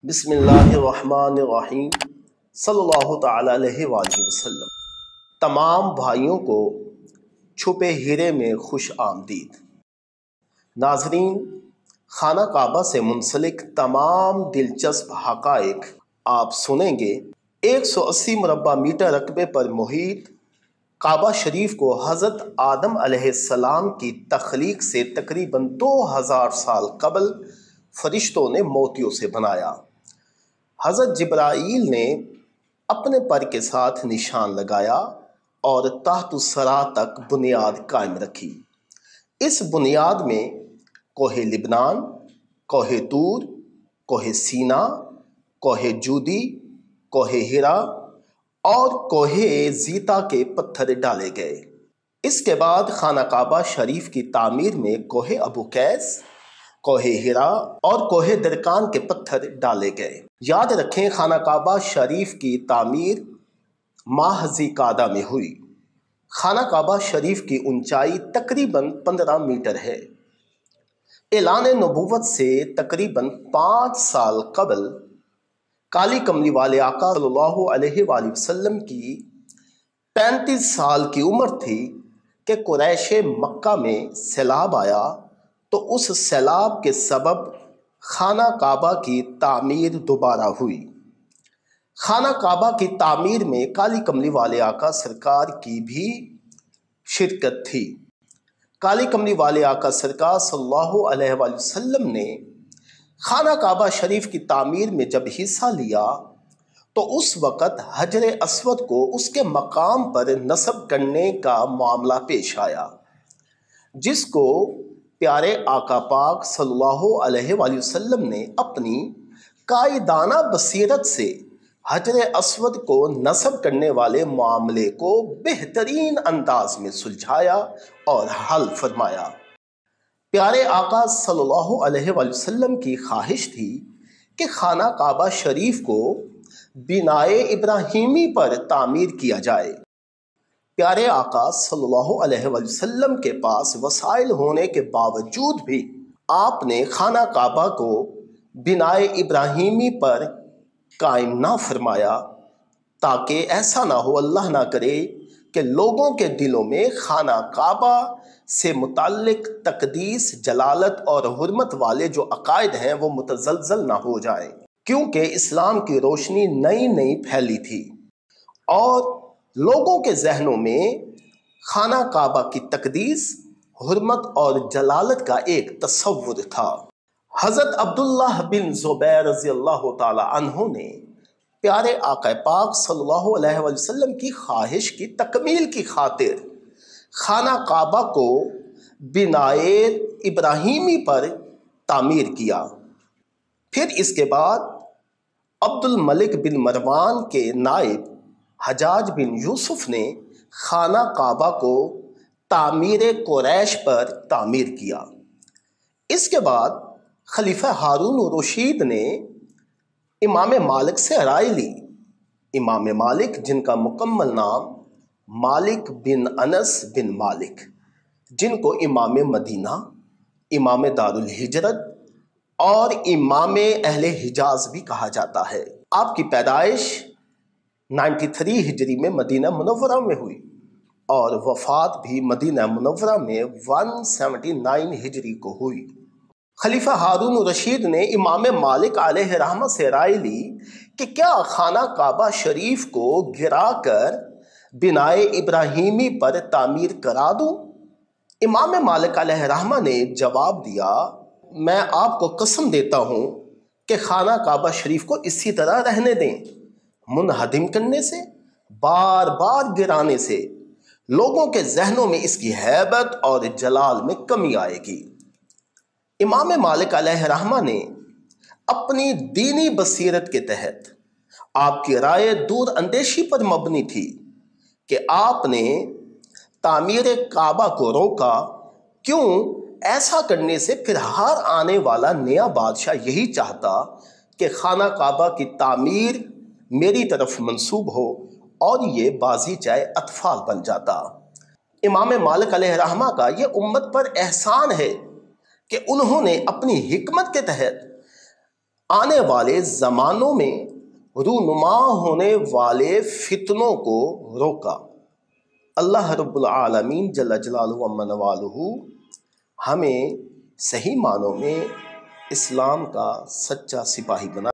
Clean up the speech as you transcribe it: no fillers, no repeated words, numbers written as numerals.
بسم اللہ الرحمن الرحیم صلی اللہ تعالی علیہ وآلہ وسلم۔ تمام بھائیوں کو چھپے ہیرے میں خوش آمدید۔ ناظرین، خانہ کعبہ سے منسلک تمام دلچسپ حقائق آپ سنیں گے۔ 180 مربع میٹر رقبے پر محیط کعبہ شریف کو حضرت آدم علیہ السلام کی تخلیق سے تقریباً 2000 سال قبل فرشتوں نے موتیوں سے بنایا۔ حضرت جبرائیل نے اپنے پر کے ساتھ نشان لگایا اور تحت الثری تک بنیاد قائم رکھی۔ اس بنیاد میں کوہ لبنان، کوہ طور، کوہ سینا، کوہ جودی، کوہ ہرا اور کوہ زیتا کے پتھر ڈالے گئے۔ اس کے بعد خانہ کعبہ شریف کی تعمیر میں کوہ ابو قیس، کوہ ہرا اور کوہ درکان کے پتھر ڈالے گئے۔ یاد رکھیں، خانہ کعبہ شریف کی تعمیر ماہ ذی قعدہ میں ہوئی۔ خانہ کعبہ شریف کی اونچائی تقریباً 15 میٹر ہے۔ اعلان نبوت سے تقریباً 5 سال قبل کالی کملی والے آقا صلی اللہ علیہ وآلہ وسلم کی 35 سال کی عمر تھی کہ قریش مکہ میں سیلاب آیا، تو اس سیلاب کے سبب خانہ کعبہ کی تعمیر دوبارہ ہوئی۔ خانہ کعبہ کی تعمیر میں کالی کملی والے آقا سرکار کی بھی شرکت تھی۔ کالی کملی والے آقا سرکار صلی اللہ علیہ وآلہ وسلم نے خانہ کعبہ شریف کی تعمیر میں جب حصہ لیا تو اس وقت حجر اسود کو اس کے مقام پر نصب کرنے کا معاملہ پیش آیا، جس کو پیارے آقا پاک صلی اللہ علیہ وآلہ وسلم نے اپنی قائدانہ بصیرت سے حجر اسود کو نصب کرنے والے معاملے کو بہترین انداز میں سلجھایا اور حل فرمایا۔ پیارے آقا صلی اللہ علیہ وآلہ وسلم کی خواہش تھی کہ خانہ کعبہ شریف کو بنائے ابراہیمی پر تعمیر کیا جائے۔ پیارے آقا صلی اللہ علیہ وآلہ وسلم کے پاس وسائل ہونے کے باوجود بھی آپ نے خانہ کعبہ کو بنائے ابراہیمی پر قائم نہ فرمایا، تاکہ ایسا نہ ہو، اللہ نہ کرے، کہ لوگوں کے دلوں میں خانہ کعبہ سے متعلق تقدیس، جلالت اور حرمت والے جو عقائد ہیں وہ متزلزل نہ ہو جائیں، کیونکہ اسلام کی روشنی نئی نئی پھیلی تھی اور لوگوں کے ذہنوں میں خانہ کعبہ کی تقدیس، حرمت اور جلالت کا ایک تصور تھا۔ حضرت عبداللہ بن زبیر رضی اللہ تعالی عنہ نے پیارے آقا پاک صلی اللہ علیہ وآلہ وسلم کی خواہش کی تکمیل کی خاطر خانہ کعبہ کو بنائے ابراہیمی پر تعمیر کیا۔ پھر اس کے بعد عبد الملک بن مروان کے نائب حجاج بن یوسف نے خانہ کعبہ کو تعمیر قریش پر تعمیر کیا۔ اس کے بعد خلیفہ ہارون الرشید نے امام مالک سے رائے لی۔ امام مالک، جن کا مکمل نام مالک بن انس بن مالک، جن کو امام مدینہ، امام دار الہجرت اور امام اہل حجاز بھی کہا جاتا ہے، آپ کی پیدائش 93 ہجری میں مدینہ منورہ میں ہوئی اور وفات بھی مدینہ منورہ میں 179 ہجری کو ہوئی۔ خلیفہ ہارون الرشید نے امام مالک علیہ رحمہ سے رائے لی کہ کیا خانہ کعبہ شریف کو گرا کر بنائے ابراہیمی پر تعمیر کرا دوں؟ امام مالک علیہ رحمہ نے جواب دیا، میں آپ کو قسم دیتا ہوں کہ خانہ کعبہ شریف کو اسی طرح رہنے دیں۔ منہدم کرنے سے، بار بار گرانے سے لوگوں کے ذہنوں میں اس کی ہیبت اور جلال میں کمی آئے گی۔ امام مالک علیہ رحمہ نے اپنی دینی بصیرت کے تحت، آپ کی رائے دور اندیشی پر مبنی تھی کہ آپ نے تعمیر کعبہ کو روکا۔ کیوں؟ ایسا کرنے سے پھر ہر آنے والا نیا بادشاہ یہی چاہتا کہ خانہ کعبہ کی تعمیر میری طرف منسوب ہو اور یہ بازی چائے اطفال بن جاتا۔ امام مالک علیہ رحمہ کا یہ امت پر احسان ہے کہ انہوں نے اپنی حکمت کے تحت آنے والے زمانوں میں رونما ہونے والے فتنوں کو روکا۔ اللہ رب العالمین جل جلالہ و عم نوالہ ہمیں صحیح معنوں میں اسلام کا سچا سپاہی بنا۔